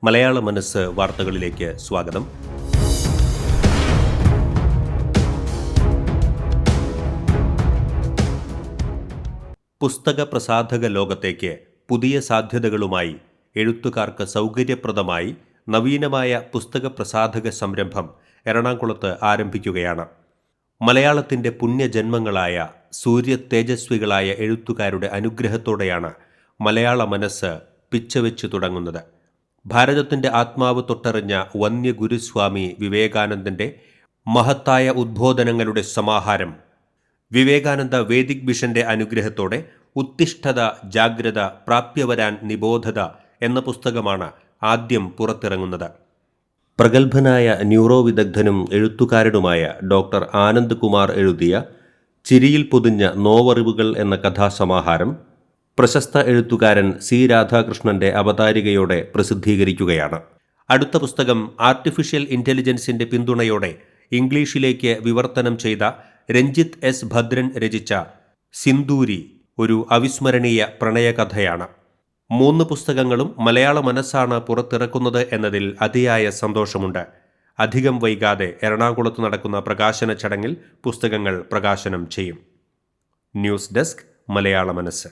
മലയാള മനസ്സ് വാർത്തകളിലേക്ക് സ്വാഗതം. പുസ്തക പ്രസാധക ലോകത്തേക്ക് പുതിയ സാധ്യതകളുമായി എഴുത്തുകാർക്ക് സൗകര്യപ്രദമായി നവീനമായ പുസ്തക പ്രസാധക സംരംഭം എറണാകുളത്ത് ആരംഭിക്കുകയാണ്. മലയാളത്തിൻ്റെ പുണ്യജന്മങ്ങളായ സൂര്യതേജസ്വികളായ എഴുത്തുകാരുടെ അനുഗ്രഹത്തോടെയാണ് മലയാള മനസ്സ് പിച്ചവെച്ചു തുടങ്ങുന്നത്. ഭാരതത്തിൻ്റെ ആത്മാവ് തൊട്ടറിഞ്ഞ വന്യഗുരുസ്വാമി വിവേകാനന്ദൻ്റെ മഹത്തായ ഉദ്ബോധനങ്ങളുടെ സമാഹാരം വിവേകാനന്ദ വേദിക് മിഷന്റെ അനുഗ്രഹത്തോടെ ഉത്തിഷ്ഠത ജാഗ്രത പ്രാപ്യവരാൻ നിബോധത എന്ന പുസ്തകമാണ് ആദ്യം പുറത്തിറങ്ങുന്നത്. പ്രഗത്ഭനായ ന്യൂറോ വിദഗ്ധനും എഴുത്തുകാരനുമായ ഡോക്ടർ ആനന്ദ് കുമാർ എഴുതിയ ചിരിയിൽ പൊതിഞ്ഞ നോവറിവുകൾ എന്ന കഥാസമാഹാരം പ്രശസ്ത എഴുത്തുകാരൻ സി രാധാകൃഷ്ണന്റെ അവതാരികയോടെ പ്രസിദ്ധീകരിക്കുകയാണ്. അടുത്ത പുസ്തകം ആർട്ടിഫിഷ്യൽ ഇൻ്റലിജൻസിൻ്റെ പിന്തുണയോടെ ഇംഗ്ലീഷിലേക്ക് വിവർത്തനം ചെയ്ത രഞ്ജിത്ത് എസ് ഭദ്രൻ രചിച്ച സിന്ദൂരി ഒരു അവിസ്മരണീയ പ്രണയകഥയാണ്. 3 പുസ്തകങ്ങളും മലയാള മനസ്സാണ് പുറത്തിറക്കുന്നത് എന്നതിൽ അതിയായ സന്തോഷമുണ്ട്. അധികം വൈകാതെ എറണാകുളത്ത് നടക്കുന്ന പ്രകാശന ചടങ്ങിൽ പുസ്തകങ്ങൾ പ്രകാശനം ചെയ്യും. ന്യൂസ് ഡെസ്ക്, മലയാള മനസ്സ്.